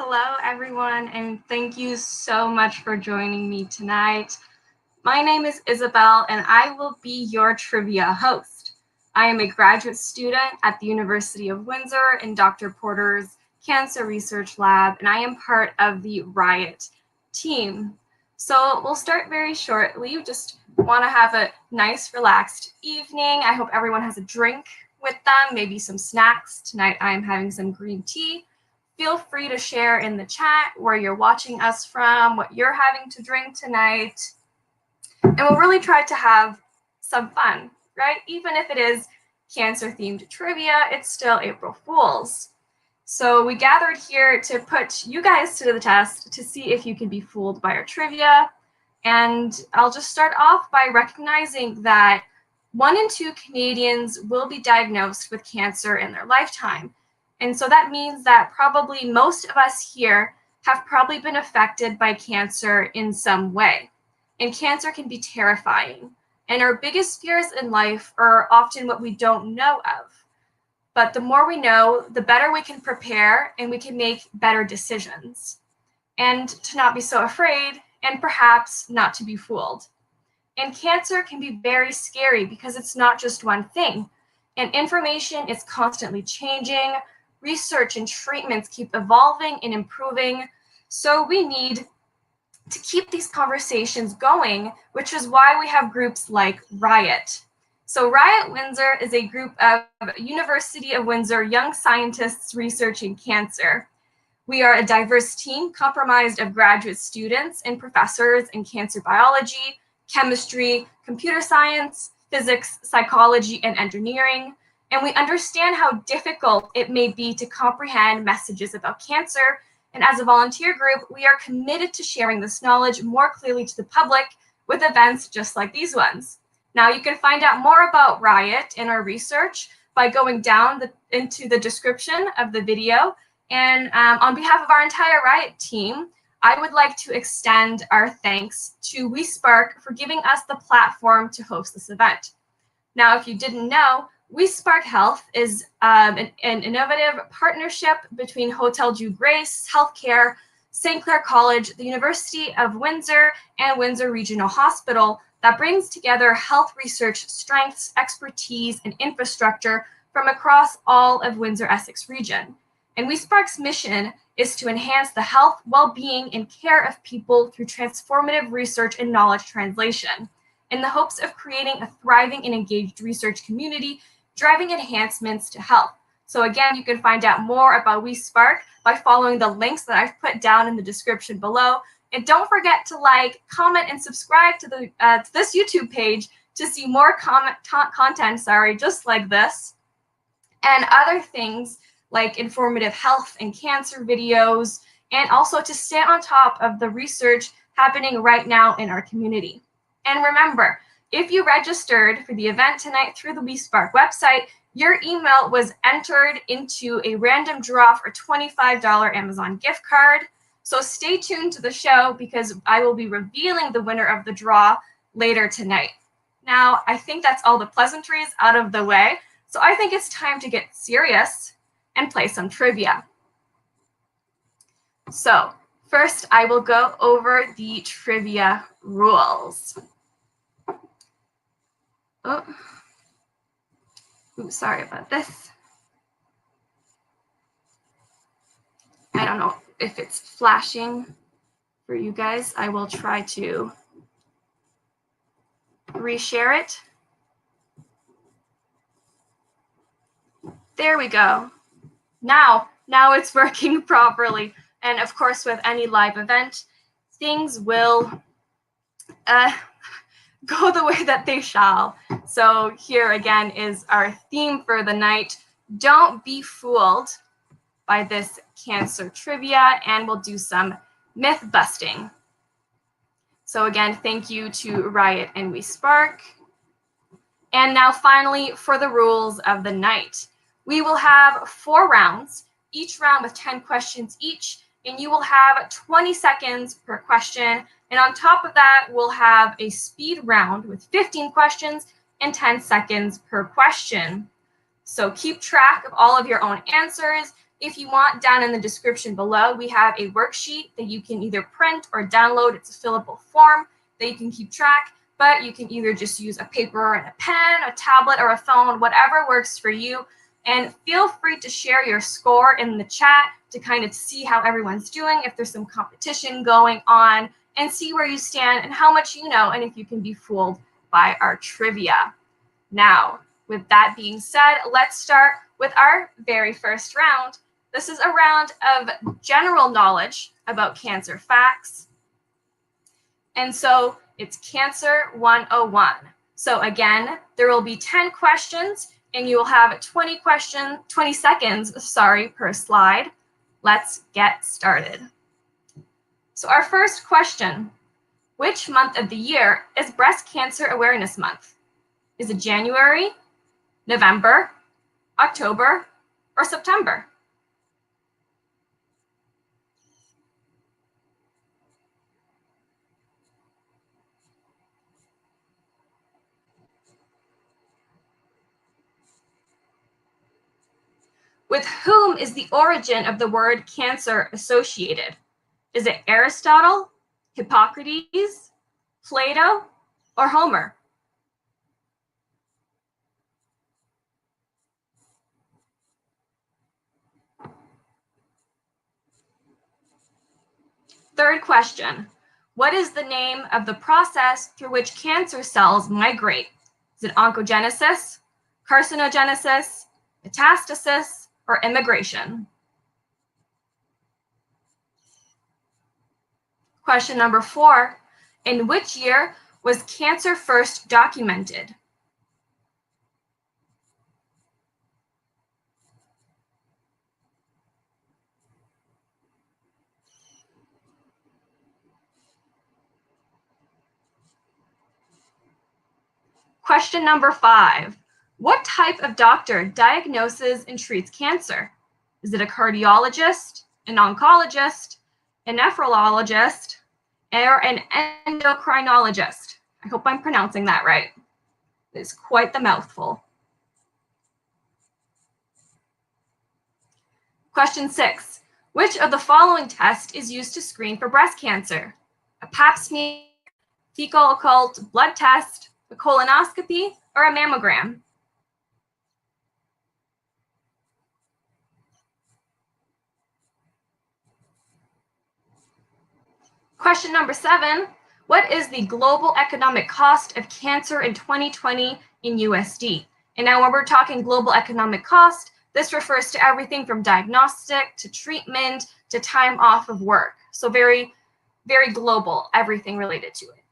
Hello, everyone, and thank you so much for joining me tonight. My name is Isabel, and I will be your trivia host. I am a graduate student at the University of Windsor in Dr. Porter's Cancer Research Lab, and I am part of the RIOT team. So we'll start very shortly. We just want to have a nice, relaxed evening. I hope everyone has a drink with them, maybe some snacks. Tonight I am having some green tea. Feel free to share in the chat where you're watching us from, what you're having to drink tonight. And we'll really try to have some fun, right? Even if it is cancer-themed trivia, it's still April Fool's. So we gathered here to put you guys to the test to see if you can be fooled by our trivia. And I'll just start off by recognizing that 1 in 2 Canadians will be diagnosed with cancer in their lifetime. And so that means that probably most of us here have probably been affected by cancer in some way. And cancer can be terrifying. And our biggest fears in life are often what we don't know of. But the more we know, the better we can prepare and we can make better decisions. And to not be so afraid and perhaps not to be fooled. And cancer can be very scary because it's not just one thing. And information is constantly changing. Research and treatments keep evolving and improving. So we need to keep these conversations going, which is why we have groups like RIOT. So RIOT Windsor is a group of University of Windsor young scientists researching cancer. We are a diverse team comprised of graduate students and professors in cancer biology, chemistry, computer science, physics, psychology, and engineering. And we understand how difficult it may be to comprehend messages about cancer. And as a volunteer group, we are committed to sharing this knowledge more clearly to the public with events just like these ones. Now, you can find out more about RIOT and our research by going down into the description of the video. And on behalf of our entire RIOT team, I would like to extend our thanks to WeSpark for giving us the platform to host this event. Now, if you didn't know, WeSpark Health is an innovative partnership between Hotel Dieu Grace Healthcare, St. Clair College, the University of Windsor, and Windsor Regional Hospital that brings together health research strengths, expertise, and infrastructure from across all of Windsor-Essex region. And WeSpark's mission is to enhance the health, well-being, and care of people through transformative research and knowledge translation, in the hopes of creating a thriving and engaged research community driving enhancements to health. So again, you can find out more about WeSpark by following the links that I've put down in the description below. And don't forget to like, comment, and subscribe to this YouTube page to see more content, just like this, and other things like informative health and cancer videos, and also to stay on top of the research happening right now in our community. And remember, if you registered for the event tonight through the WeSpark website, your email was entered into a random draw for a $25 Amazon gift card. So stay tuned to the show because I will be revealing the winner of the draw later tonight. Now, I think that's all the pleasantries out of the way. So I think it's time to get serious and play some trivia. So first, I will go over the trivia rules. Oh, oops, sorry about this. I don't know if it's flashing for you guys. I will try to reshare it. There we go. Now it's working properly. And of course, with any live event, things will go the way that they shall. So here again is our theme for the night. Don't be fooled by this cancer trivia, and we'll do some myth busting. So again, thank you to RIOT and WeSpark. And now finally, for the rules of the night. We will have 4 rounds, each round with 10 questions each, and you will have 20 seconds per question. And on top of that, we'll have a speed round with 15 questions and 10 seconds per question. So keep track of all of your own answers If you want, down in the description below, we have a worksheet that you can either print or download. It's a fillable form that you can keep track, but you can either just use a paper and a pen, a tablet, or a phone, whatever works for you. And feel free to share your score in the chat to kind of see how everyone's doing, if there's some competition going on, and see where you stand and how much you know, and if you can be fooled by our trivia. Now, with that being said, let's start with our very first round. This is a round of general knowledge about cancer facts. And so it's Cancer 101. So again, there will be 10 questions and you will have 20 seconds, per slide. Let's get started. So our first question, which month of the year is Breast Cancer Awareness Month? Is it January, November, October, or September? With whom is the origin of the word cancer associated? Is it Aristotle, Hippocrates, Plato, or Homer? Third question, what is the name of the process through which cancer cells migrate? Is it oncogenesis, carcinogenesis, metastasis, or immigration? Question number 4, in which year was cancer first documented? Question number 5, what type of doctor diagnoses and treats cancer? Is it a cardiologist, an oncologist, a nephrologist, or an endocrinologist? I hope I'm pronouncing that right. It's quite the mouthful. Question 6, which of the following tests is used to screen for breast cancer? A pap smear, fecal occult blood test, a colonoscopy, or a mammogram? Question number 7, what is the global economic cost of cancer in 2020 in USD? And now when we're talking global economic cost, this refers to everything from diagnostic to treatment to time off of work. So very, very global, everything related to it.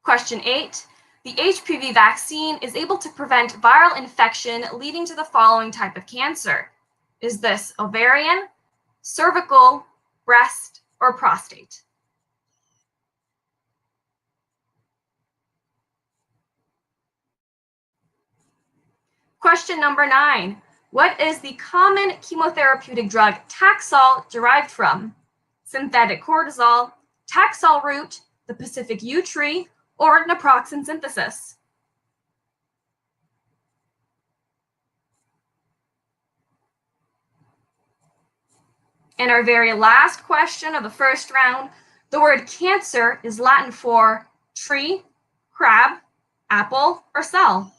Question 8, the HPV vaccine is able to prevent viral infection leading to the following type of cancer. Is this ovarian, cervical, breast, or prostate? Question number 9, what is the common chemotherapeutic drug Taxol derived from? Synthetic cortisol, Taxol root, the Pacific yew tree, or naproxen synthesis? And our very last question of the first round, the word cancer is Latin for tree, crab, apple, or cell.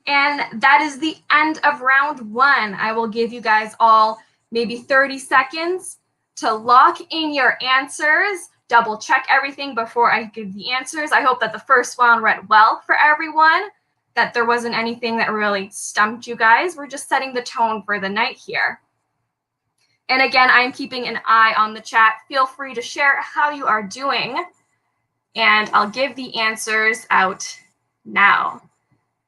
And that is the end of round 1. I will give you guys all maybe 30 seconds to lock in your answers, double check everything before I give the answers. I hope that the first one went well for everyone, that there wasn't anything that really stumped you guys. We're just setting the tone for the night here. And again, I'm keeping an eye on the chat. Feel free to share how you are doing, and I'll give the answers out now.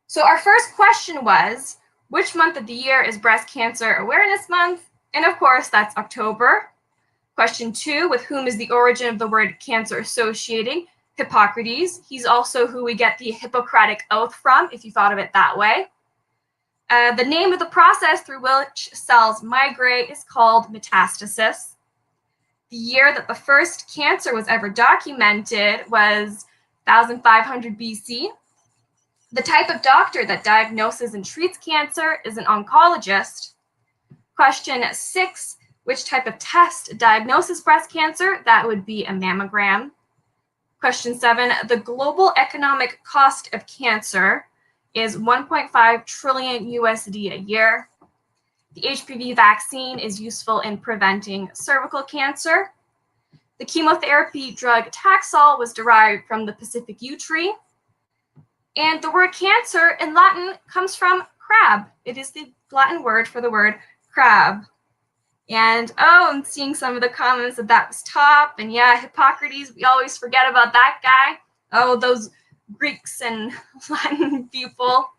So our first question was, which month of the year is Breast Cancer Awareness Month? And of course, that's October. Question 2, with whom is the origin of the word cancer associating? Hippocrates. He's also who we get the Hippocratic Oath from, if you thought of it that way. The name of the process through which cells migrate is called metastasis. The year that the first cancer was ever documented was 1500 BC. The type of doctor that diagnoses and treats cancer is an oncologist. Question 6, which type of test diagnoses breast cancer? That would be a mammogram. Question 7, the global economic cost of cancer is 1.5 trillion USD a year. The HPV vaccine is useful in preventing cervical cancer. The chemotherapy drug Taxol was derived from the Pacific yew tree. And the word cancer in Latin comes from crab. It is the Latin word for the word crab. And I'm seeing some of the comments that was top. And yeah, Hippocrates, we always forget about that guy. Oh, those Greeks and Latin people.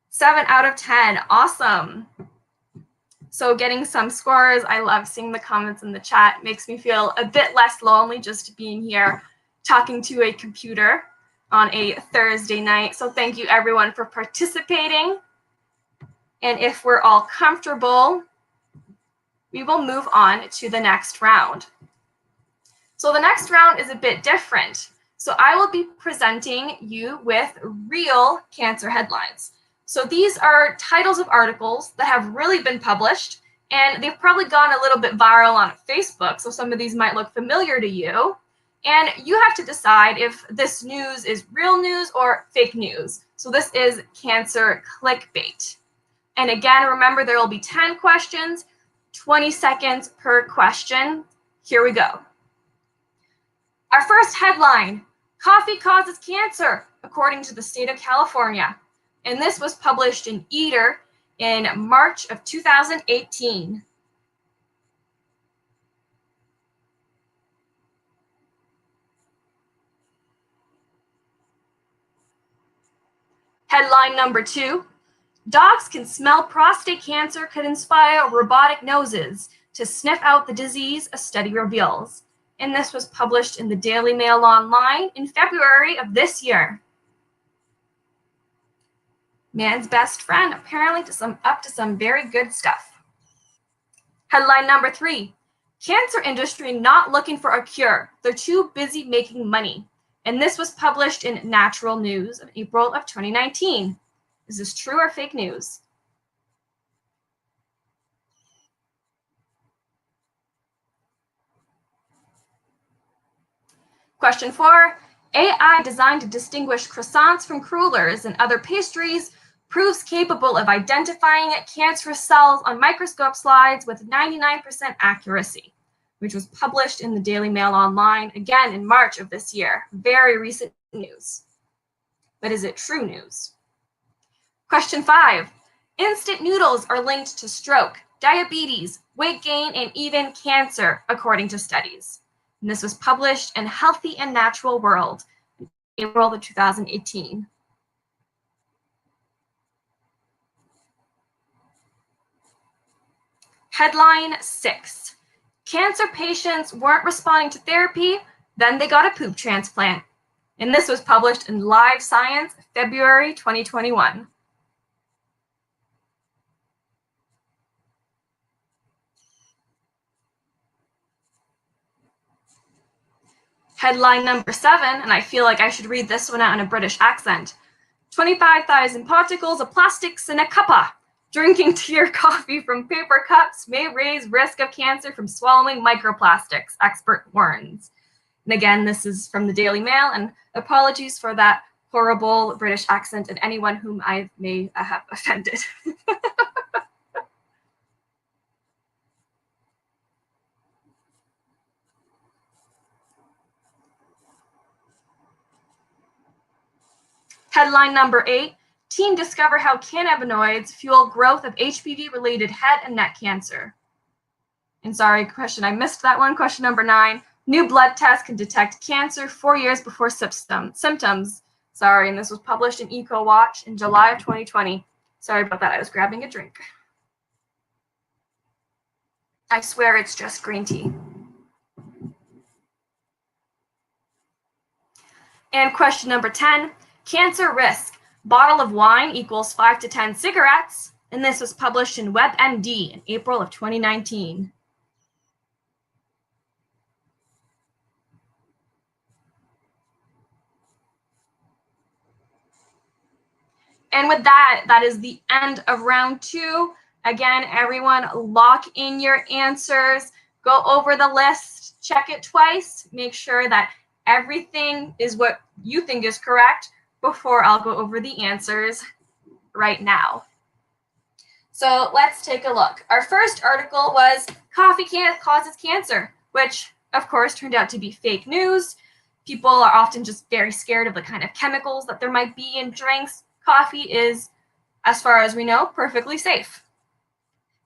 7 out of 10. Awesome. So getting some scores. I love seeing the comments in the chat. It makes me feel a bit less lonely just being here talking to a computer on a Thursday night. So thank you everyone for participating. And if we're all comfortable, we will move on to the next round. So the next round is a bit different. So I will be presenting you with real cancer headlines. So these are titles of articles that have really been published, and they've probably gone a little bit viral on Facebook. So some of these might look familiar to you. And you have to decide if this news is real news or fake news. So this is cancer clickbait. And again, remember there will be 10 questions, 20 seconds per question. Here we go. Our first headline, coffee causes cancer, according to the state of California. And this was published in Eater in March of 2018. Headline number 2, dogs can smell prostate cancer could inspire robotic noses to sniff out the disease, a study reveals. And this was published in the Daily Mail Online in February of this year. Man's best friend, apparently up to some very good stuff. Headline number 3, cancer industry not looking for a cure. They're too busy making money. And this was published in Natural News of April of 2019. Is this true or fake news? Question 4, AI designed to distinguish croissants from crullers and other pastries proves capable of identifying cancerous cells on microscope slides with 99% accuracy, which was published in the Daily Mail Online, again in March of this year. Very recent news. But is it true news? Question 5, instant noodles are linked to stroke, diabetes, weight gain, and even cancer, according to studies. And this was published in Healthy and Natural World in April of 2018. Headline 6, cancer patients weren't responding to therapy, then they got a poop transplant. And this was published in Live Science, February 2021. Headline number 7, and I feel like I should read this one out in a British accent. 25,000 particles of plastics in a cuppa. Drinking tea or coffee from paper cups may raise risk of cancer from swallowing microplastics, expert warns. And again, this is from the Daily Mail, and apologies for that horrible British accent and anyone whom I may have offended. Headline number 8, team discover how cannabinoids fuel growth of HPV-related head and neck cancer. And sorry, question, I missed that one. Question number 9, new blood test can detect cancer 4 years before symptoms. Sorry, and this was published in EcoWatch in July of 2020. Sorry about that, I was grabbing a drink. I swear it's just green tea. And question number 10, cancer risk. Bottle of wine equals 5 to 10 cigarettes, and this was published in WebMD in April of 2019. And with that, that is the end of round 2. Again, everyone lock in your answers, go over the list, check it twice, make sure that everything is what you think is correct before I'll go over the answers right now. So let's take a look. Our first article was coffee causes cancer, which of course turned out to be fake news. People are often just very scared of the kind of chemicals that there might be in drinks. Coffee is, as far as we know, perfectly safe.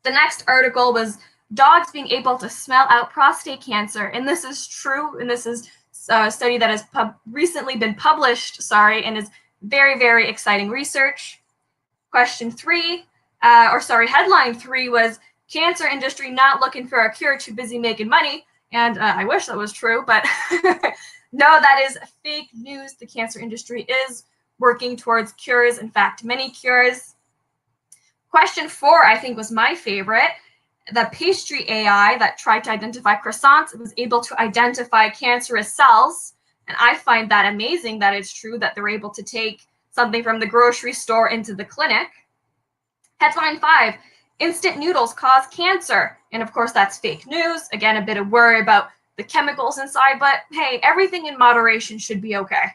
The next article was dogs being able to smell out prostate cancer, and this is true, and this is a study that has recently been published, and is very, very exciting research. Headline 3 was cancer industry not looking for a cure, too busy making money, and I wish that was true, but no, that is fake news. The cancer industry is working towards cures, in fact, many cures. Question 4, I think, was my favorite. The pastry AI that tried to identify croissants was able to identify cancerous cells. And I find that amazing that it's true that they're able to take something from the grocery store into the clinic. Headline 5, instant noodles cause cancer. And of course, that's fake news. Again, a bit of worry about the chemicals inside, but hey, everything in moderation should be okay.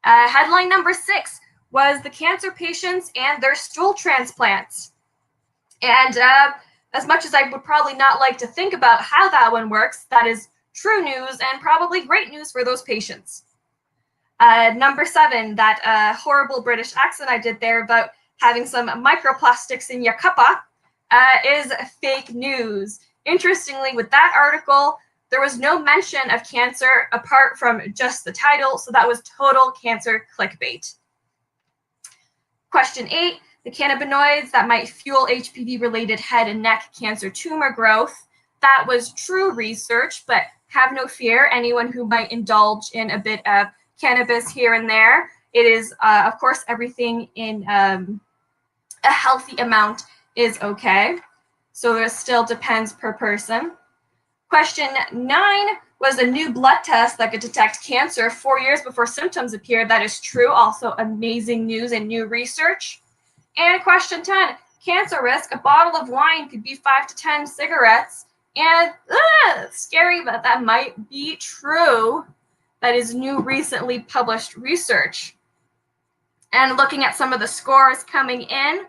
Headline number 6 was the cancer patients and their stool transplants. And as much as I would probably not like to think about how that one works, that is true news and probably great news for those patients. Number 7, that horrible British accent I did there about having some microplastics in your cuppa is fake news. Interestingly, with that article, there was no mention of cancer apart from just the title, so that was total cancer clickbait. Question 8, the cannabinoids that might fuel HPV-related head and neck cancer tumor growth. That was true research, but have no fear, anyone who might indulge in a bit of cannabis here and there, it is, of course, everything in a healthy amount is okay. So it still depends per person. Question 9 was a new blood test that could detect cancer 4 years before symptoms appeared. That is true. Also amazing news and new research. And question 10, cancer risk, a bottle of wine could be 5 to 10 cigarettes. And scary, but that might be true. That is new recently published research. And looking at some of the scores coming in,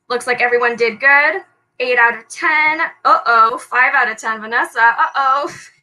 looks like everyone did good. 8 out of 10. 5 out of 10, Vanessa.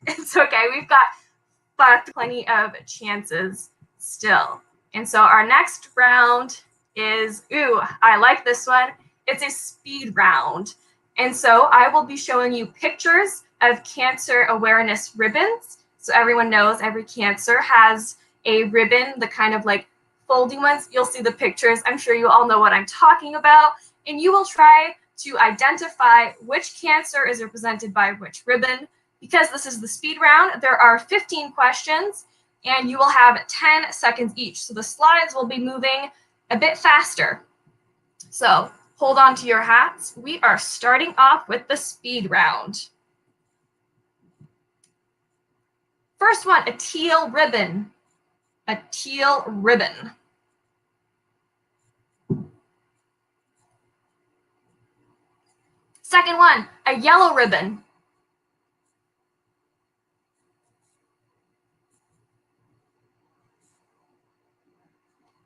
It's okay. We've got plenty of chances still. And so our next round is, I like this one. It's a speed round. And so I will be showing you pictures of cancer awareness ribbons. So everyone knows every cancer has a ribbon, the kind of like folding ones. You'll see the pictures. I'm sure you all know what I'm talking about. And you will try to identify which cancer is represented by which ribbon. Because this is the speed round, there are 15 questions and you will have 10 seconds each. So the slides will be moving a bit faster. So hold on to your hats. We are starting off with the speed round. First one, a teal ribbon. A teal ribbon. Second one, a yellow ribbon.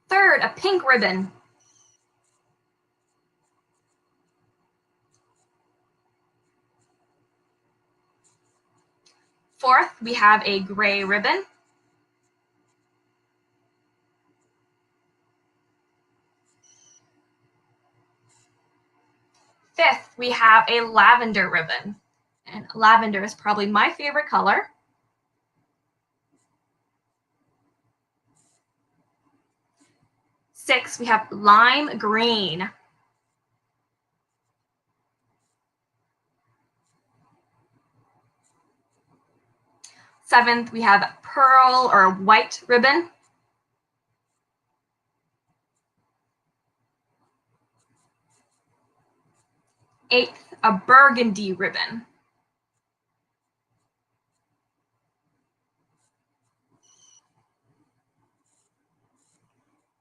Third, a pink ribbon. Fourth, we have a gray ribbon. Fifth, we have a lavender ribbon. And lavender is probably my favorite color. Sixth, we have lime green. Seventh, we have pearl or white ribbon. 8th, a burgundy ribbon.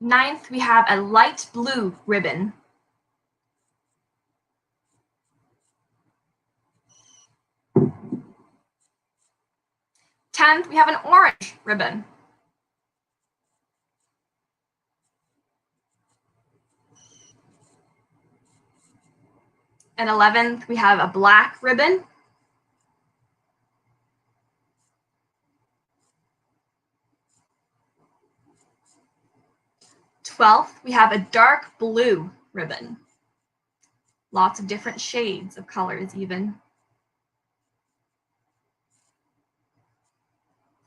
9th, we have a light blue ribbon. 10th, we have an orange ribbon. 11th, we have a black ribbon. 12th, we have a dark blue ribbon. Lots of different shades of colors even.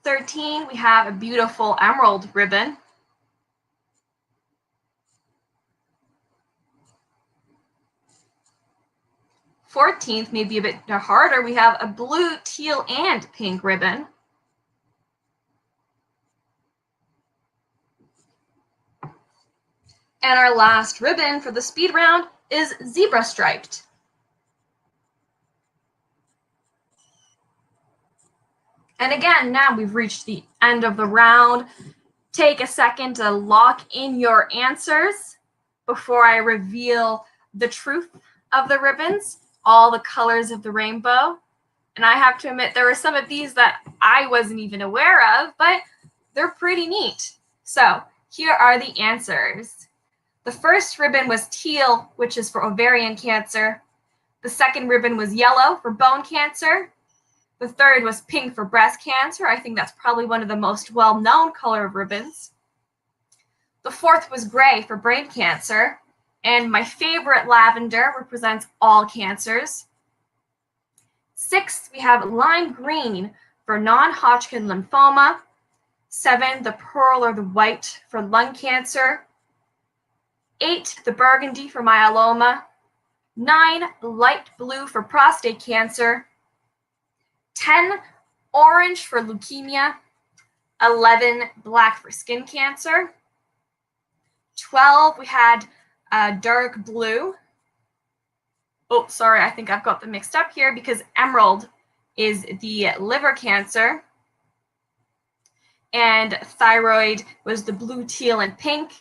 13, we have a beautiful emerald ribbon. 14th, maybe a bit harder, we have a blue, teal, and pink ribbon. And our last ribbon for the speed round is zebra striped. And again, now we've reached the end of the round. Take a second to lock in your answers before I reveal the truth of the ribbons, all the colors of the rainbow. And I have to admit, there were some of these that I wasn't even aware of, but they're pretty neat. So here are the answers. The first ribbon was teal, which is for ovarian cancer. The second ribbon was yellow for bone cancer. The third was pink for breast cancer. I think that's probably one of the most well-known color of ribbons. The fourth was gray for brain cancer. And my favorite, lavender, represents all cancers. Sixth, we have lime green for non-Hodgkin lymphoma. 7, the pearl or the white for lung cancer. 8, the burgundy for myeloma. 9, light blue for prostate cancer. 10, orange for leukemia. 11, black for skin cancer. 12, we had dark blue. Oh, sorry, I think I've got them mixed up here because emerald is the liver cancer. And thyroid was the blue, teal, and pink.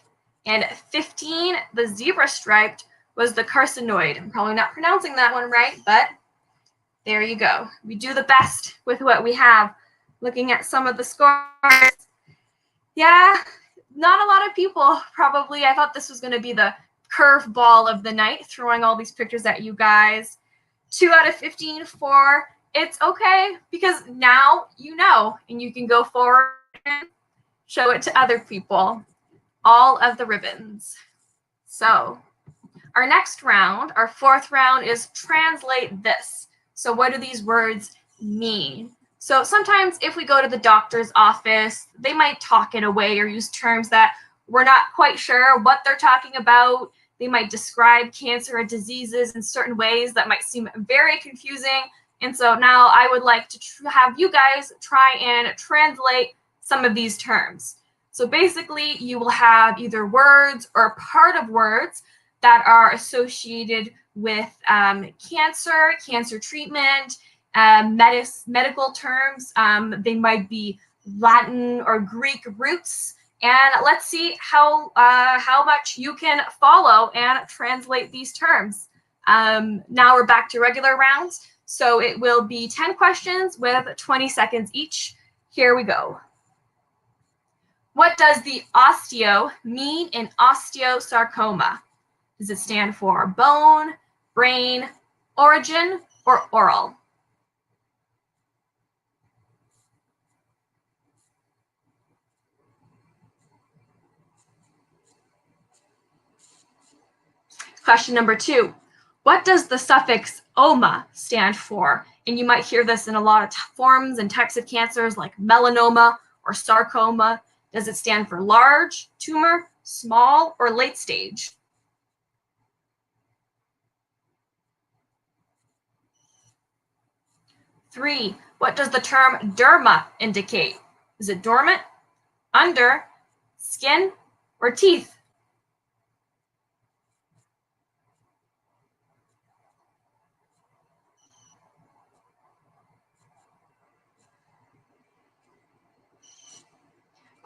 And 15, the zebra striped, was the carcinoid. I'm probably not pronouncing that one right, but there you go. We do the best with what we have. Looking at some of the scores, yeah, not a lot of people probably. I thought this was going to be the curveball of the night, throwing all these pictures at you guys. 2 out of 15 for it's okay, because now you know, and you can go forward and show it to other people. All of the ribbons. So our next round, our fourth round, is translate this. So what do these words mean? So sometimes if we go to the doctor's office, they might talk it away or use terms that we're not quite sure what they're talking about. They might describe cancer or diseases in certain ways that might seem very confusing. And so now I would like to have you guys try and translate some of these terms. So basically, you will have either words or part of words that are associated with cancer treatment, medical terms. They might be Latin or Greek roots. And let's see how much you can follow and translate these terms. Now we're back to regular rounds. So it will be 10 questions with 20 seconds each. Here we go. What does the osteo mean in osteosarcoma? Does it stand for bone, brain, origin, or oral? Question number 2. What does the suffix oma stand for? And you might hear this in a lot of forms and types of cancers like melanoma or sarcoma. Does it stand for large, tumor, small, or late stage? Three, what does the term derma indicate? Is it dormant, under, skin, or teeth?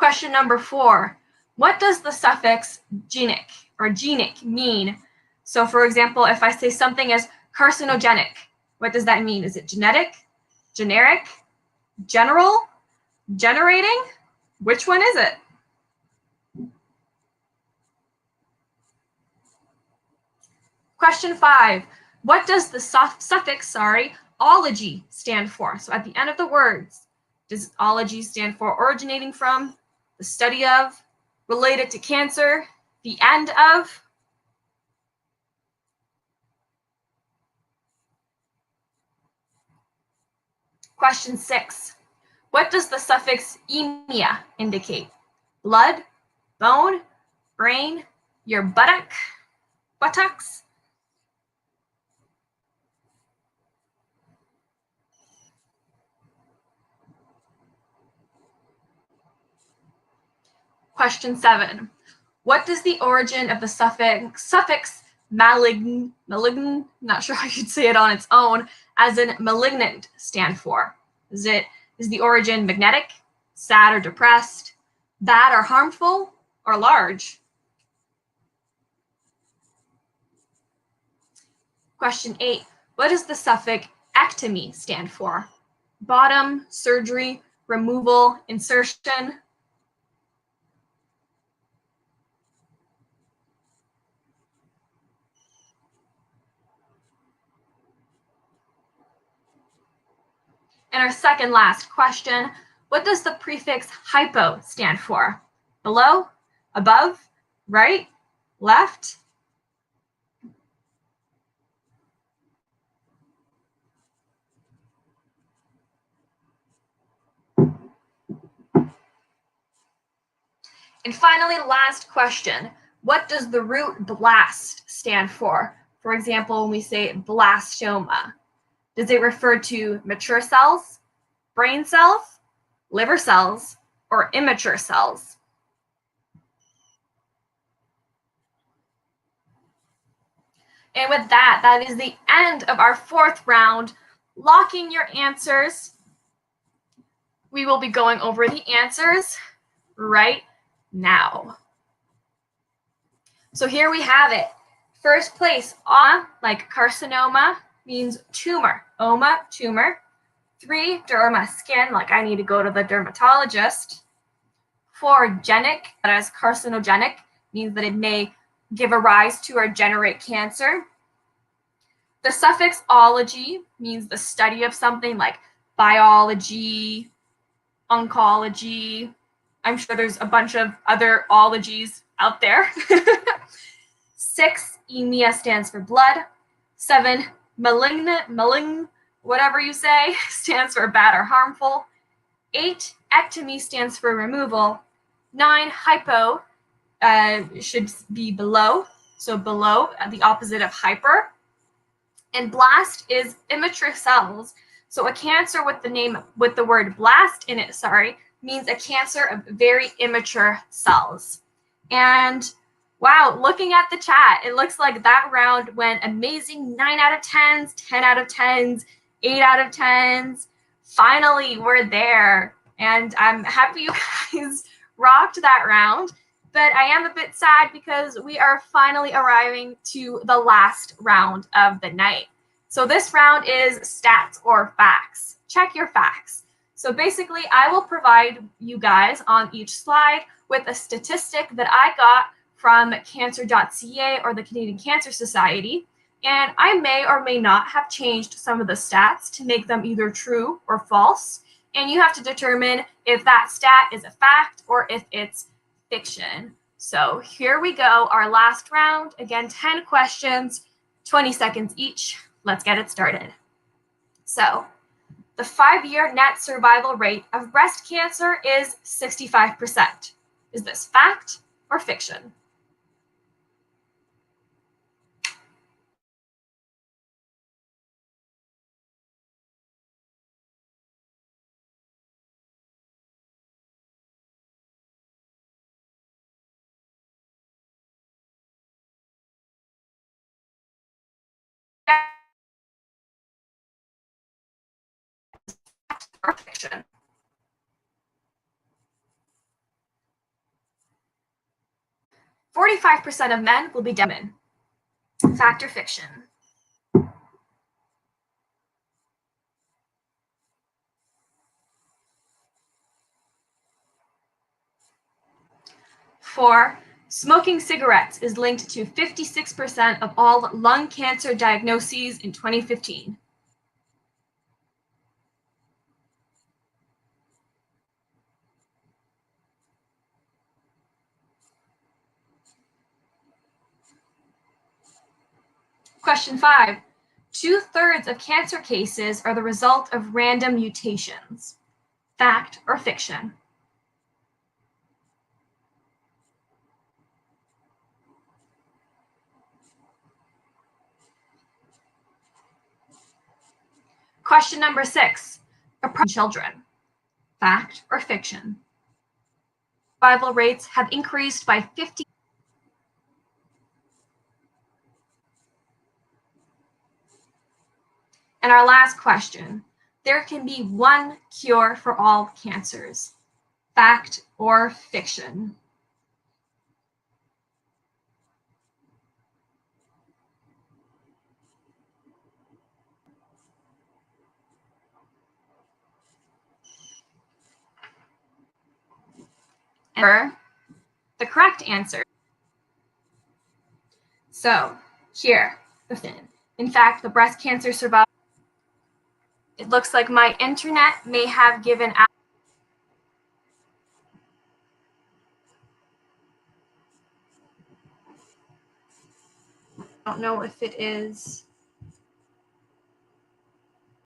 Question number 4. What does the suffix genic mean? So for example, if I say something as carcinogenic, what does that mean? Is it genetic, generic, general, generating? Which one is it? Question 5. What does the suffix, ology stand for? So at the end of the words, does ology stand for originating from, the study of, related to cancer, the end of? Question 6. What does the suffix emia indicate? Blood, bone, brain, your buttocks? Question 7. What does the origin of the suffix malign, not sure how you'd say it on its own, as in malignant stand for? Is the origin magnetic, sad or depressed, bad or harmful, or large? Question 8. What does the suffix ectomy stand for? Bottom, surgery, removal, insertion? And our second last question, what does the prefix hypo stand for? Below, above, right, left? And finally, last question, what does the root blast stand for? For example, when we say blastoma, does it refer to mature cells, brain cells, liver cells, or immature cells? And with that, that is the end of our 4th round. Locking your answers. We will be going over the answers right now. So here we have it. First place, like carcinoma, means tumor. Oma, tumor. 3, derma, skin, like I need to go to the dermatologist. 4, genic, that is carcinogenic, means that it may give a rise to or generate cancer. The suffix ology means the study of something like biology, oncology. I'm sure there's a bunch of other ologies out there. 6, emia stands for blood. 7, malignant, whatever you say, stands for bad or harmful. 8, ectomy stands for removal. 9, hypo should be below, so below, the opposite of hyper. And blast is immature cells. So a cancer with the word blast in it, means a cancer of very immature cells. And wow, looking at the chat, it looks like that round went amazing. 9 out of 10s, 10 out of 10s, 8 out of 10s. Finally, we're there. And I'm happy you guys rocked that round. But I am a bit sad because we are finally arriving to the last round of the night. So this round is stats or facts. Check your facts. So basically, I will provide you guys on each slide with a statistic that I got from cancer.ca or the Canadian Cancer Society. And I may or may not have changed some of the stats to make them either true or false. And you have to determine if that stat is a fact or if it's fiction. So here we go, our last round. Again, 10 questions, 20 seconds each. Let's get it started. So the 5-year net survival rate of breast cancer is 65%. Is this fact or fiction? Or fiction? 45% of men will be women. Fact or fiction? Four, smoking cigarettes is linked to 56% of all lung cancer diagnoses in 2015. Question 5. 2/3 of cancer cases are the result of random mutations. Fact or fiction? Question number 6. Children. Fact or fiction? Survival rates have increased by 50. And our last question. There can be one cure for all cancers. Fact or fiction? And the correct answer. So here, in fact, the breast cancer survival. It looks like my internet may have given out. I don't know if it is.